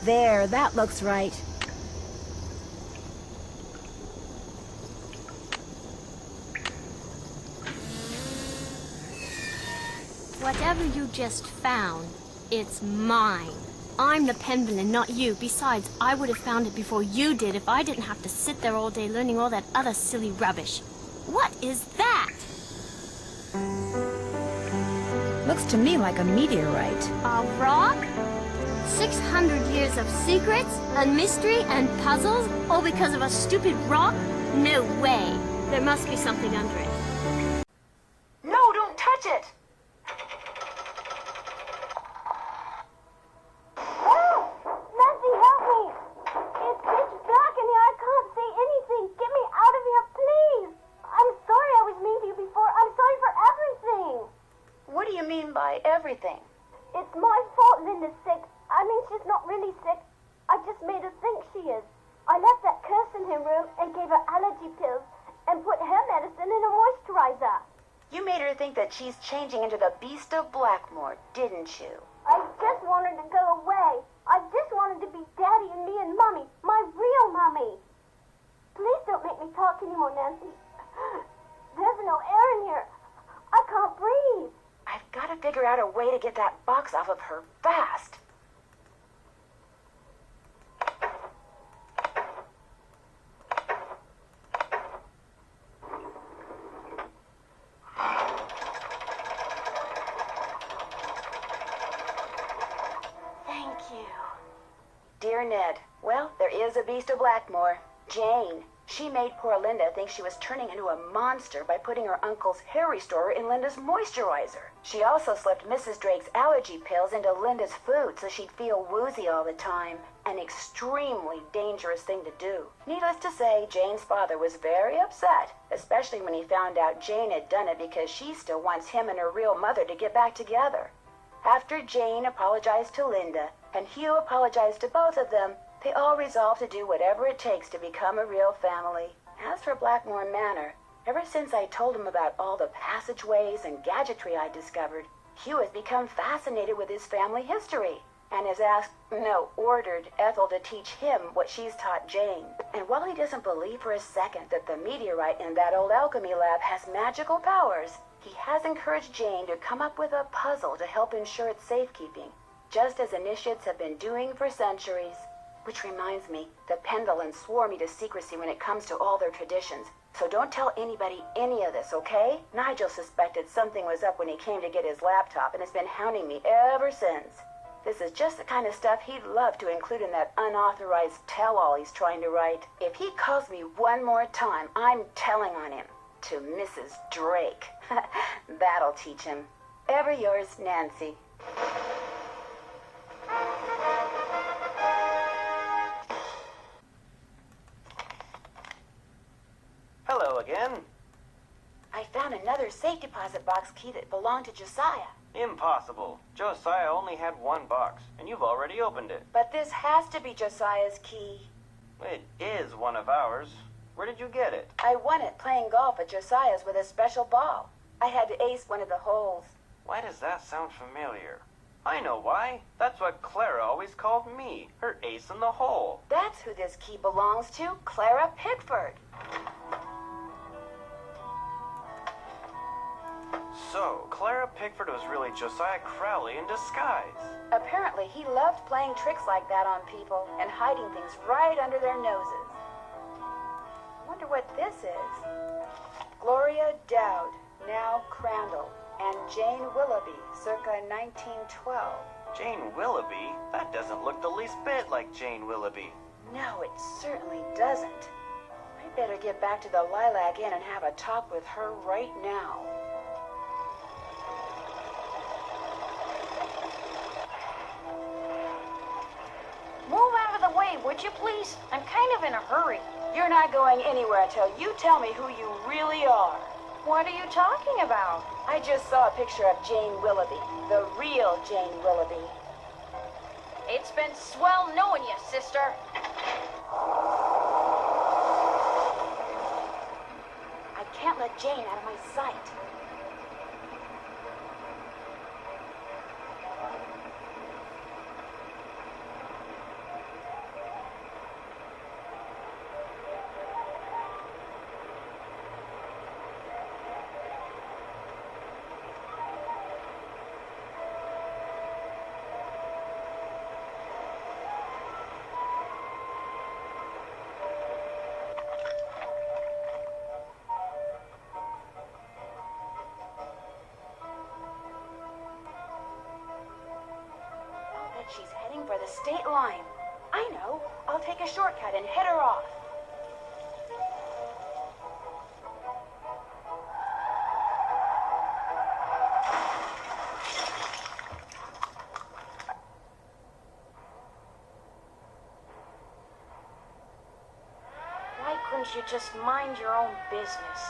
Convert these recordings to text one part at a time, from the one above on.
There, that looks right. Whatever you just found, it's mine. I'm the pen villain, not you. Besides, I would have found it before you did if I didn't have to sit there all day learning all that other silly rubbish. What is that? Looks to me like a meteorite. A rock? 600 years of secrets and mystery and puzzles, all because of a stupid rock? No way. There must be something under it. No, don't touch it! Nancy, help me! It's pitch black in here. I can't see anything. Get me out of here, please! I'm sorry I was mean to you before. I'm sorry for everything. What do you mean by everything? It's my fault Linda's sick. I mean, she's not really sick. I just made her think she is. I left that curse in her room and gave her allergy pills and put her medicine in a moisturizer. You made her think that she's changing into the Beast of Blackmore, didn't you? I just wanted to go away. I just wanted to be Daddy and me and Mommy, my real Mommy. Please don't make me talk anymore, Nancy. There's no air in here. I can't breathe. I've got to figure out a way to get that box off of her fast. Thank you. Dear Ned, well, there is a Beast of Blackmore. Jane. She made poor Linda think she was turning into a monster by putting her uncle's hair restorer in Linda's moisturizer. She also slipped Mrs. Drake's allergy pills into Linda's food so she'd feel woozy all the time. An extremely dangerous thing to do. Needless to say, Jane's father was very upset, especially when he found out Jane had done it because she still wants him and her real mother to get back together. After Jane apologized to Linda, and Hugh apologized to both of them, they all resolved to do whatever it takes to become a real family. As for Blackmore Manor, ever since I told him about all the passageways and gadgetry I discovered, Hugh has become fascinated with his family history and has ordered Ethel to teach him what she's taught Jane. And while he doesn't believe for a second that the meteorite in that old alchemy lab has magical powers, he has encouraged Jane to come up with a puzzle to help ensure its safekeeping, just as initiates have been doing for centuries. Which reminds me, the Pendulans swore me to secrecy when it comes to all their traditions, so don't tell anybody any of this, okay? Nigel suspected something was up when he came to get his laptop and has been hounding me ever since. This is just the kind of stuff he'd love to include in that unauthorized tell-all he's trying to write. If he calls me one more time, I'm telling on him. To Mrs. Drake. That'll teach him. Ever yours, Nancy. Hello again. I found another safe deposit box key that belonged to Josiah. Impossible. Josiah only had one box, and you've already opened it. But this has to be Josiah's key. It is one of ours. Where did you get it? I won it playing golf at Josiah's with a special ball. I had to ace one of the holes. Why does that sound familiar? I know why. That's what Clara always called me, her ace in the hole. That's who this key belongs to, Clara Pickford. So, Clara Pickford was really Josiah Crowley in disguise. Apparently, he loved playing tricks like that on people and hiding things right under their noses. Wonder what this is. Gloria Dowd, now Crandall, and Jane Willoughby, circa 1912. Jane Willoughby? That doesn't look the least bit like Jane Willoughby. No, it certainly doesn't. I'd better get back to the Lilac Inn and have a talk with her right now. Move out of the way, would you please? I'm kind of in a hurry. You're not going anywhere until you tell me who you really are. What are you talking about? I just saw a picture of Jane Willoughby, the real Jane Willoughby. It's been swell knowing you, sister. I can't let Jane out of my sight. for the state line. I know. I'll take a shortcut and head her off. Why couldn't you just mind your own business?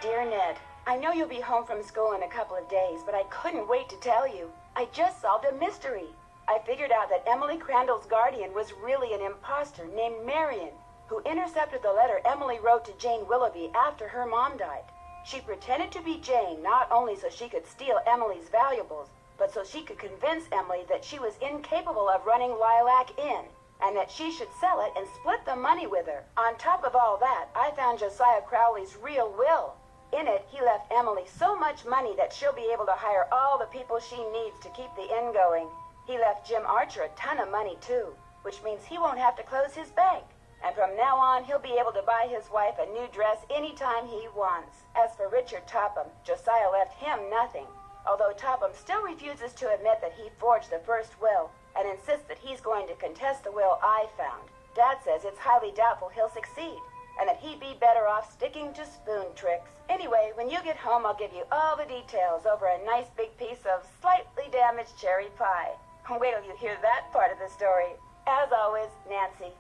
Dear Ned, I know you'll be home from school in a couple of days, but I couldn't wait to tell you. I just solved a mystery. I figured out that Emily Crandall's guardian was really an imposter named Marion, who intercepted the letter Emily wrote to Jane Willoughby after her mom died. She pretended to be Jane not only so she could steal Emily's valuables, but so she could convince Emily that she was incapable of running Lilac Inn, and that she should sell it and split the money with her. On top of all that, I found Josiah Crowley's real will. In it, he left Emily so much money that she'll be able to hire all the people she needs to keep the inn going. He left Jim Archer a ton of money, too, which means he won't have to close his bank. And from now on, he'll be able to buy his wife a new dress anytime he wants. As for Richard Topham, Josiah left him nothing, although Topham still refuses to admit that he forged the first will and insists that he's going to contest the will I found. Dad says it's highly doubtful he'll succeed, and that he'd be better off sticking to spoon tricks. Anyway, when you get home, I'll give you all the details over a nice big piece of slightly damaged cherry pie. Wait till you hear that part of the story. As always, Nancy.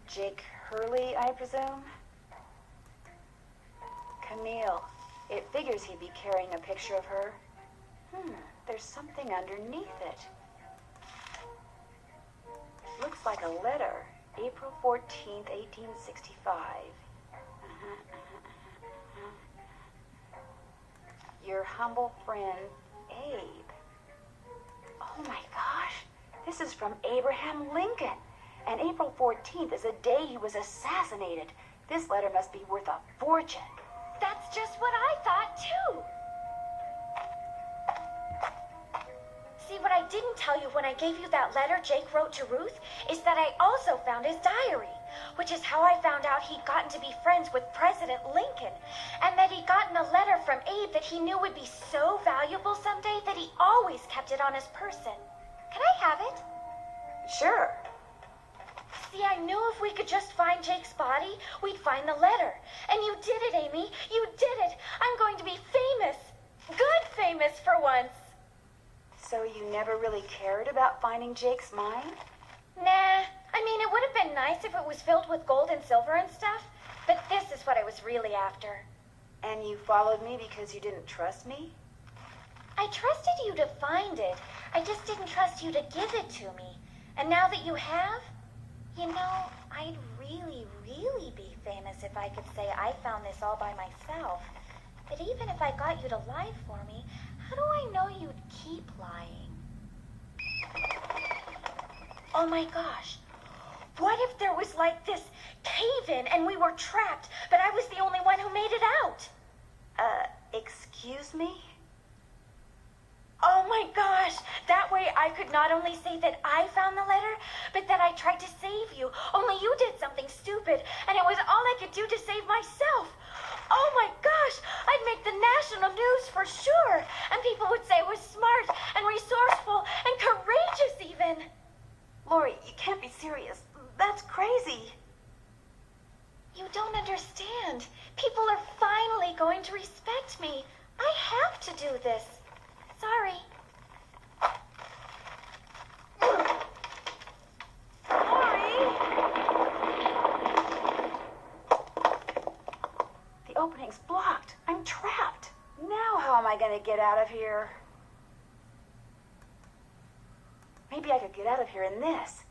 Jake Hurley, I presume? Camille. It figures he'd be carrying a picture of her. There's something underneath it. Looks like a letter. April 14th, 1865. Your humble friend, Abe. Oh my gosh. This is from Abraham Lincoln. And April 14th is the day he was assassinated. This letter must be worth a fortune. That's just what I thought, too. See, what I didn't tell you when I gave you that letter Jake wrote to Ruth is that I also found his diary, which is how I found out he'd gotten to be friends with President Lincoln, and that he'd gotten a letter from Abe that he knew would be so valuable someday that he always kept it on his person. Can I have it? Sure. See, I knew if we could just find Jake's body, we'd find the letter. And you did it, Amy. You did it. I'm going to be famous. Good famous for once. So you never really cared about finding Jake's mine? Nah. I mean, it would have been nice if it was filled with gold and silver and stuff. But this is what I was really after. And you followed me because you didn't trust me? I trusted you to find it. I just didn't trust you to give it to me. And now that you have, you know, I'd really, really be famous if I could say I found this all by myself. But even if I got you to lie for me, how do I know you'd keep lying? Oh my gosh. What if there was like this cave-in and we were trapped, but I was the only one who made it out? Excuse me? Oh my gosh! That way I could not only say that I found the letter, but that I tried to save you. Only you did something stupid, and it was all I could do to save myself. Oh my gosh! I'd make the national news for sure, and people would say I was smart and resourceful and courageous even. Lori, you can't be serious. That's crazy. You don't understand. People are finally going to respect me. I have to do this. Sorry. The opening's blocked. I'm trapped. Now how am I going to get out of here? Maybe I could get out of here in this.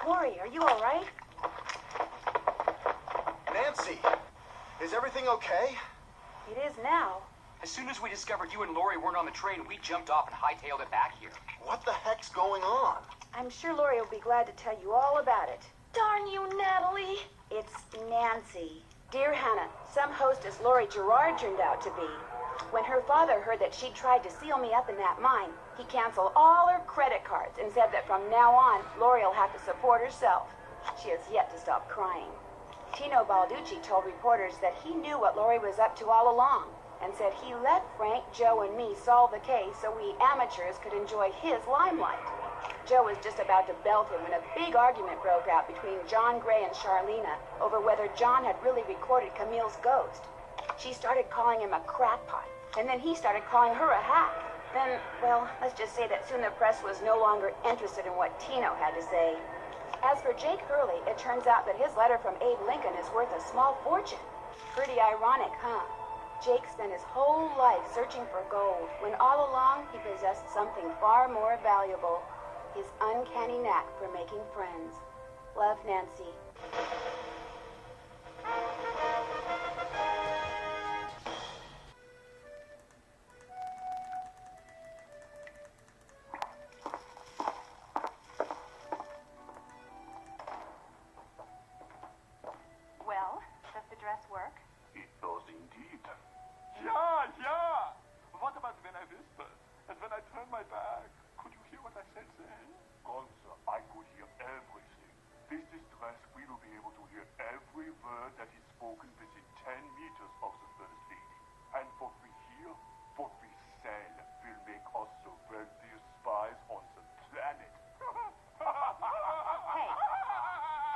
Lori, are you all right? Nancy, is everything okay? It is now. As soon as we discovered you and Lori weren't on the train, we jumped off and hightailed it back here. What the heck's going on? I'm sure Lori will be glad to tell you all about it. Darn you, Natalie. It's Nancy. Dear Hannah, some hostess Lori Gerard turned out to be. When her father heard that she'd tried to seal me up in that mine, he canceled all her credit cards and said that from now on, Lori will have to support herself. She has yet to stop crying. Tino Balducci told reporters that he knew what Lori was up to all along and said he let Frank, Joe, and me solve the case so we amateurs could enjoy his limelight. Joe was just about to belt him when a big argument broke out between John Gray and Charlena over whether John had really recorded Camille's ghost. She started calling him a crackpot, and then he started calling her a hack. Then, well, let's just say that soon the press was no longer interested in what Tino had to say. As for Jake Hurley, it turns out that his letter from Abe Lincoln is worth a small fortune. Pretty ironic, huh? Jake spent his whole life searching for gold, when all along he possessed something far more valuable. His uncanny knack for making friends. Love, Nancy. Well, does the dress work? It does indeed. Yeah, yeah! What about when I whispered? And when I turned my back? Could you hear what I said then? Gonza, I could hear everything. With this dress, we will be able to hear every word that is spoken within 10 meters of the First Lady. And what we hear, what we sell, will make us the wealthiest spies on the planet.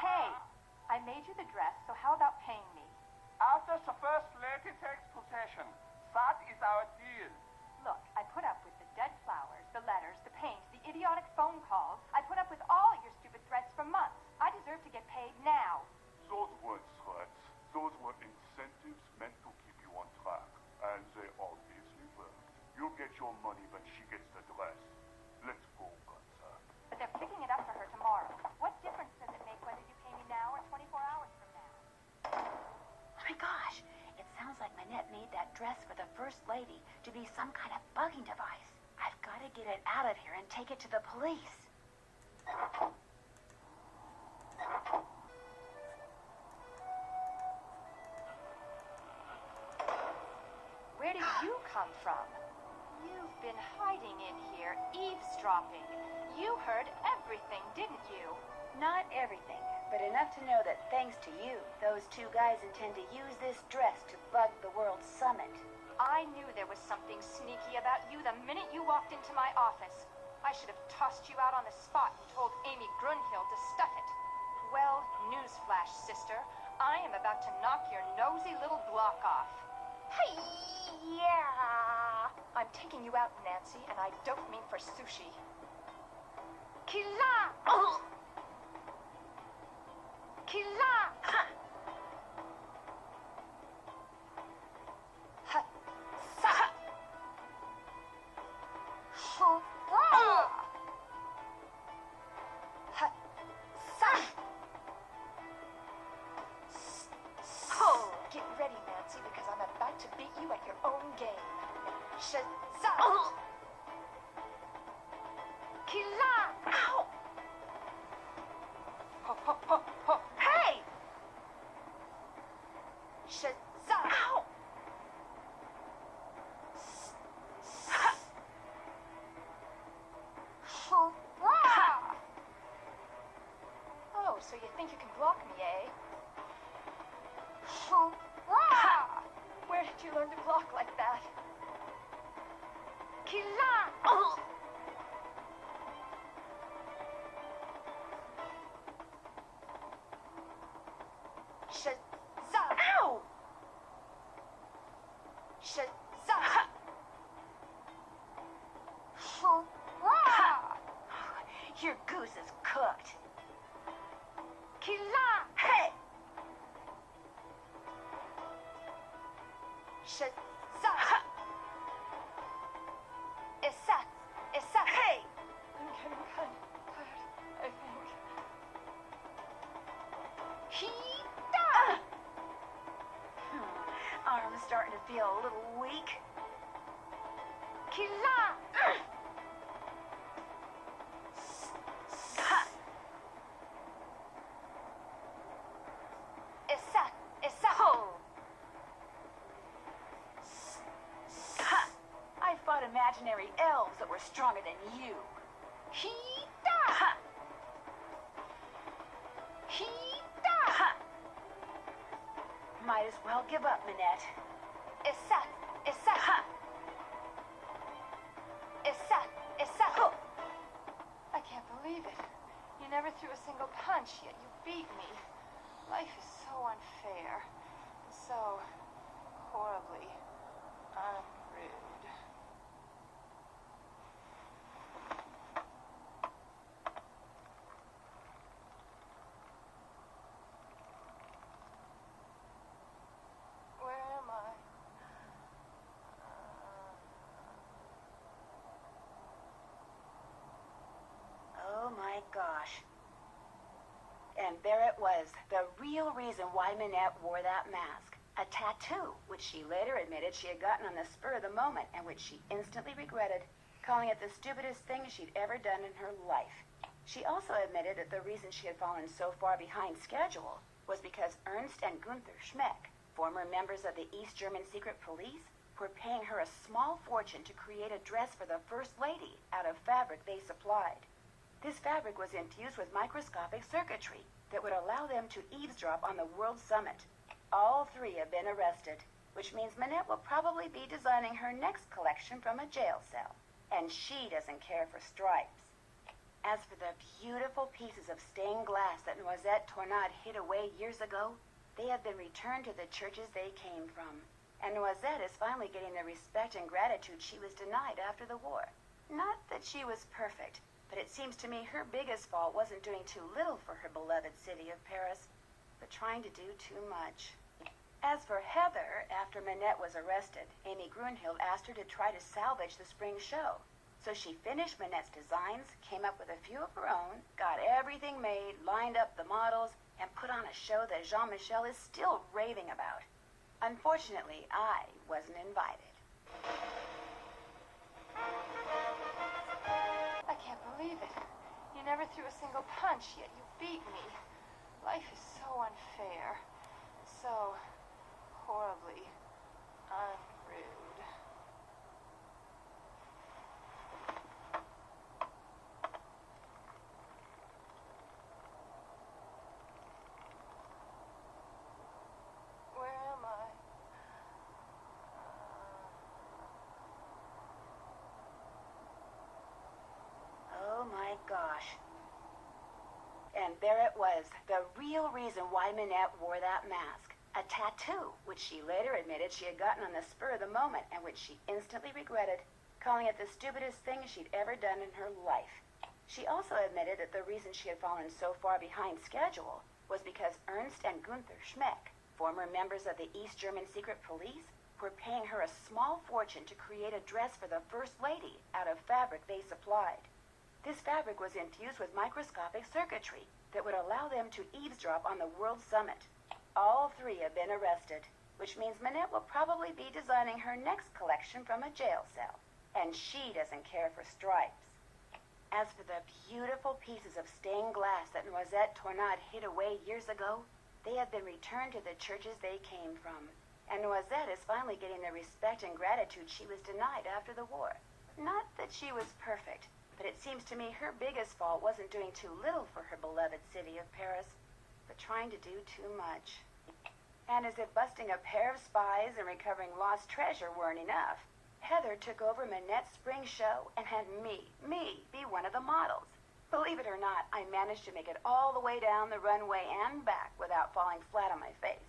Hey, I made you the dress, so how about paying me? After the First Lady takes possession, that is our deal. Look, I put up with the dead flowers, the letters, the paint, the idiotic phone calls. I put up with all your stupid threats for months. I deserve to get paid now. Those weren't threats. Those were incentives meant to keep you on track. And they obviously worked. You'll get your money when she gets the dress. Let's go, Gonza. But they're picking it up for her tomorrow. What difference does it make whether you pay me now or 24 hours from now? Oh my gosh, it sounds like Manette made that dress for the First Lady to be some kind of bugging device. I've got to get it out of here and take it to the police. Where did you come from? You've been hiding in here, eavesdropping. You heard everything, didn't you? Not everything, but enough to know that thanks to you, those two guys intend to use this dress to bug the World Summit. I knew there was something sneaky about you the minute you walked into my office. I should have tossed you out on the spot and told Amy Grunhill to stuff it. Well, newsflash, sister. I am about to knock your nosy little block off. Hey, yeah! I'm taking you out, Nancy, and I don't mean for sushi. Killa! Oh! Killa! Ha! Ha! Sa! Hurrah! Ha! Sa! Oh, get ready, Nancy, because I'm about to beat you at your own game. Shazza! Oh! Killa! Ow! Ho, ho, ho, ho. Hey! Shazza! Ow! Hurrah! Oh, so you think you can block me, eh? Hurrah! Where did you learn to block like that? Killa! Oh! Shazza! Ow! Shazza! Hurrah! Your goose is cooked. Killa! Hey! Shazza! Esa! starting to feel a little weak. Killa! Issa! Oh! I fought imaginary elves that were stronger than you. Hita! Hita! Might as well give up, Minette. Issa! I can't believe it. You never threw a single punch, yet you beat me. Life is so unfair. So horribly unrude. Where am I? Oh my gosh. And there it was, the real reason why Minette wore that mask. A tattoo, which she later admitted she had gotten on the spur of the moment and which she instantly regretted, calling it the stupidest thing she'd ever done in her life. She also admitted that the reason she had fallen so far behind schedule was because Ernst and Gunther Schmeck, former members of the East German secret police, were paying her a small fortune to create a dress for the First Lady out of fabric they supplied. This fabric was infused with microscopic circuitry that would allow them to eavesdrop on the World Summit. All three have been arrested, which means Minette will probably be designing her next collection from a jail cell. And she doesn't care for stripes. As for the beautiful pieces of stained glass that Noisette Tornade hid away years ago, they have been returned to the churches they came from. And Noisette is finally getting the respect and gratitude she was denied after the war. Not that she was perfect, but it seems to me her biggest fault wasn't doing too little for her beloved city of Paris, but trying to do too much. As for Heather, after Minette was arrested, Amy Grunhild asked her to try to salvage the spring show. So she finished Minette's designs, came up with a few of her own, got everything made, lined up the models, and put on a show that Jean-Michel is still raving about. Unfortunately, I wasn't invited. I can't believe it. You never threw a single punch, yet you beat me. Life is so unfair. So horribly unrude. Where am I? Oh my gosh. And there it was, the real reason why Minette wore that mask. A tattoo, which she later admitted she had gotten on the spur of the moment and which she instantly regretted, calling it the stupidest thing she'd ever done in her life. She also admitted that the reason she had fallen so far behind schedule was because Ernst and Gunther Schmeck, former members of the East German secret police, were paying her a small fortune to create a dress for the First Lady out of fabric they supplied. This fabric was infused with microscopic circuitry that would allow them to eavesdrop on the World Summit. All three have been arrested, which means Minette will probably be designing her next collection from a jail cell. And she doesn't care for stripes. As for the beautiful pieces of stained glass that Noisette Tornade hid away years ago, they have been returned to the churches they came from. And Noisette is finally getting the respect and gratitude she was denied after the war. Not that she was perfect, but it seems to me her biggest fault wasn't doing too little for her beloved city of Paris, but trying to do too much. And as if busting a pair of spies and recovering lost treasure weren't enough, Heather took over Minette's spring show and had me, be one of the models. Believe it or not, I managed to make it all the way down the runway and back without falling flat on my face.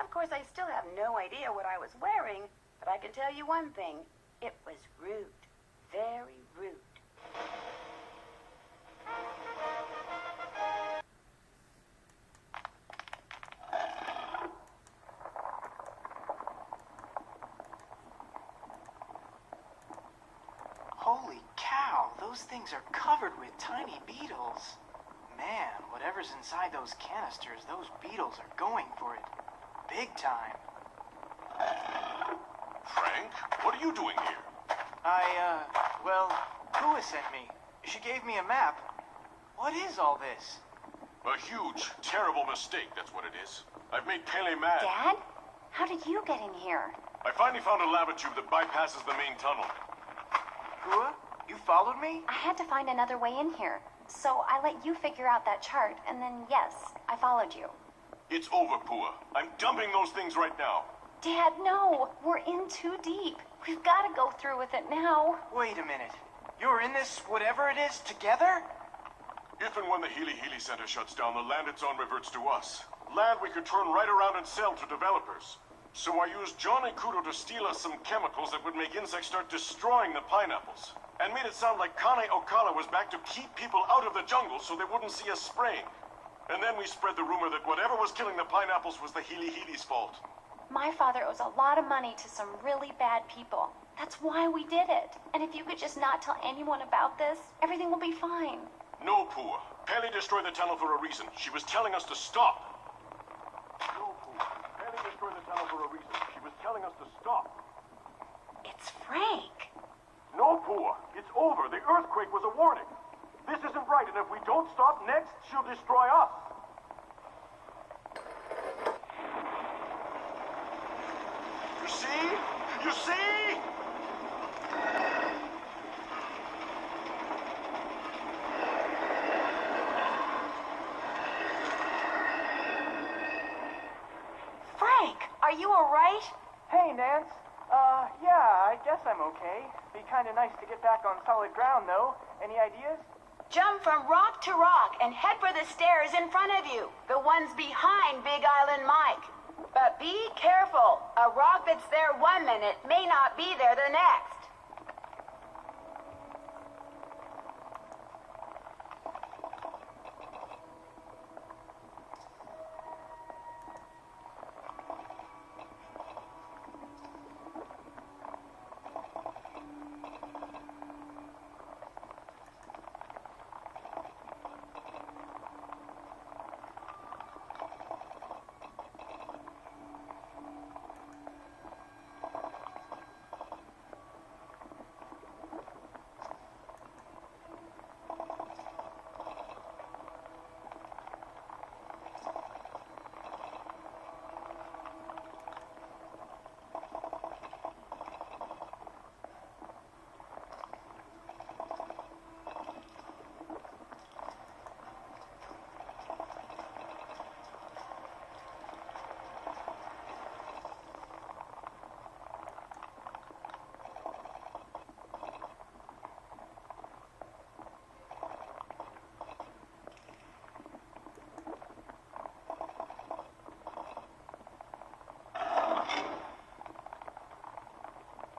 Of course, I still have no idea what I was wearing, but I can tell you one thing. It was rude. Very rude. Holy cow, those things are covered with tiny beetles. Man, whatever's inside those canisters, those beetles are going for it. Big time. Frank, what are you doing here? Well, Pua sent me. She gave me a map. What is all this? A huge, terrible mistake, that's what it is. I've made Pele mad. Dad? How did you get in here? I finally found a lava tube that bypasses the main tunnel. Pua, you followed me? I had to find another way in here. So I let you figure out that chart, and then, yes, I followed you. It's over, Pua. I'm dumping those things right now. Dad, no! We're in too deep. We've got to go through with it now. Wait a minute. You're in this whatever it is together? If and when the Healy Healy Center shuts down, the land it's on reverts to us. Land we could turn right around and sell to developers. So I used John and Kudo to steal us some chemicals that would make insects start destroying the pineapples. And made it sound like Kane Okala was back to keep people out of the jungle so they wouldn't see us spraying. And then we spread the rumor that whatever was killing the pineapples was the Healy Healy's fault. My father owes a lot of money to some really bad people. That's why we did it. And if you could just not tell anyone about this, everything will be fine. No, Pua. Pele destroyed the tunnel for a reason. She was telling us to stop. No, Pua. Pele destroyed the tunnel for a reason. She was telling us to stop. It's Frank. No, Pua. It's over. The earthquake was a warning. This isn't right, and if we don't stop next, she'll destroy us. You see? You see? Frank, are you all right? Hey, Nance. Yeah, I guess I'm okay. Be kind of nice to get back on solid ground, though. Any ideas? Jump from rock to rock and head for the stairs in front of you. The ones behind Big Island Mike. But be careful. A rock that's there 1 minute may not be there the next.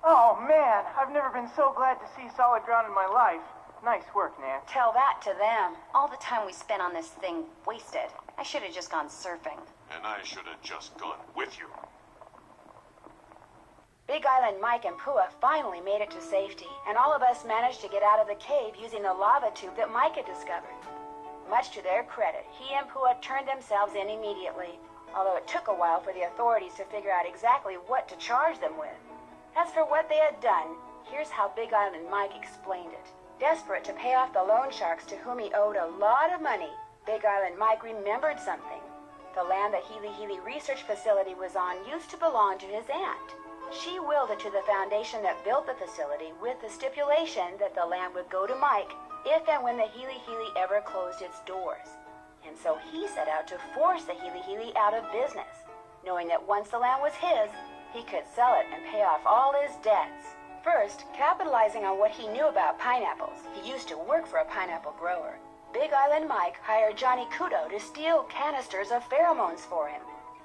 Oh, man. I've never been so glad to see solid ground in my life. Nice work, Nance. Tell that to them. All the time we spent on this thing wasted. I should have just gone surfing. And I should have just gone with you. Big Island Mike and Pua finally made it to safety, and all of us managed to get out of the cave using the lava tube that Mike had discovered. Much to their credit, he and Pua turned themselves in immediately, although it took a while for the authorities to figure out exactly what to charge them with. As for what they had done, here's how Big Island Mike explained it. Desperate to pay off the loan sharks to whom he owed a lot of money, Big Island Mike remembered something. The land the Healy Healy Research Facility was on used to belong to his aunt. She willed it to the foundation that built the facility with the stipulation that the land would go to Mike if and when the Healy Healy ever closed its doors. And so he set out to force the Healy Healy out of business, knowing that once the land was his, he could sell it and pay off all his debts. First, capitalizing on what he knew about pineapples, he used to work for a pineapple grower. Big Island Mike hired Johnny Kudo to steal canisters of pheromones for him.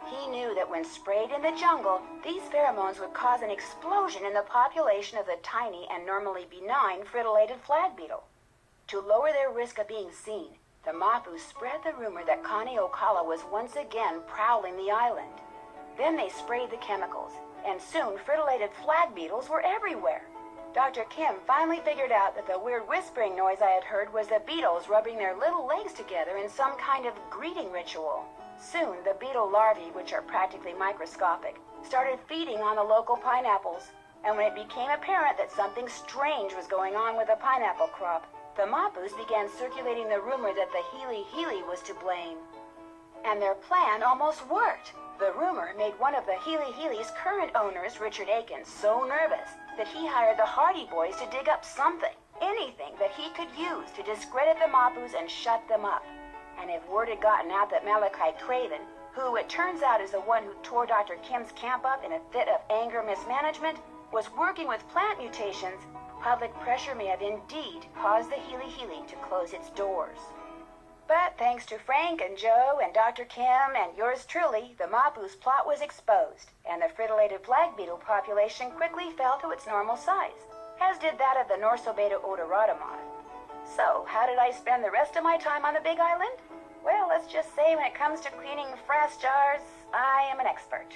He knew that when sprayed in the jungle, these pheromones would cause an explosion in the population of the tiny and normally benign fritillated flag beetle. To lower their risk of being seen, the Mafu spread the rumor that Kane Okala was once again prowling the island. Then they sprayed the chemicals, and soon fritillated flag beetles were everywhere. Dr. Kim finally figured out that the weird whispering noise I had heard was the beetles rubbing their little legs together in some kind of greeting ritual. Soon, the beetle larvae, which are practically microscopic, started feeding on the local pineapples. And when it became apparent that something strange was going on with the pineapple crop, the Mapus began circulating the rumor that the Healy was to blame. And their plan almost worked. The rumor made one of the Healy's current owners, Richard Aiken, so nervous that he hired the Hardy Boys to dig up something, anything that he could use to discredit the Mapus and shut them up. And if word had gotten out that Malachi Craven, who it turns out is the one who tore Dr. Kim's camp up in a fit of anger mismanagement, was working with plant mutations, public pressure may have indeed caused the Healy to close its doors. But thanks to Frank and Joe and Dr. Kim and yours truly, the Mapus plot was exposed, and the frittulated flag beetle population quickly fell to its normal size, as did that of the Norsobeta odorata moth. So, how did I spend the rest of my time on the Big Island? Well, let's just say when it comes to cleaning frass jars, I am an expert.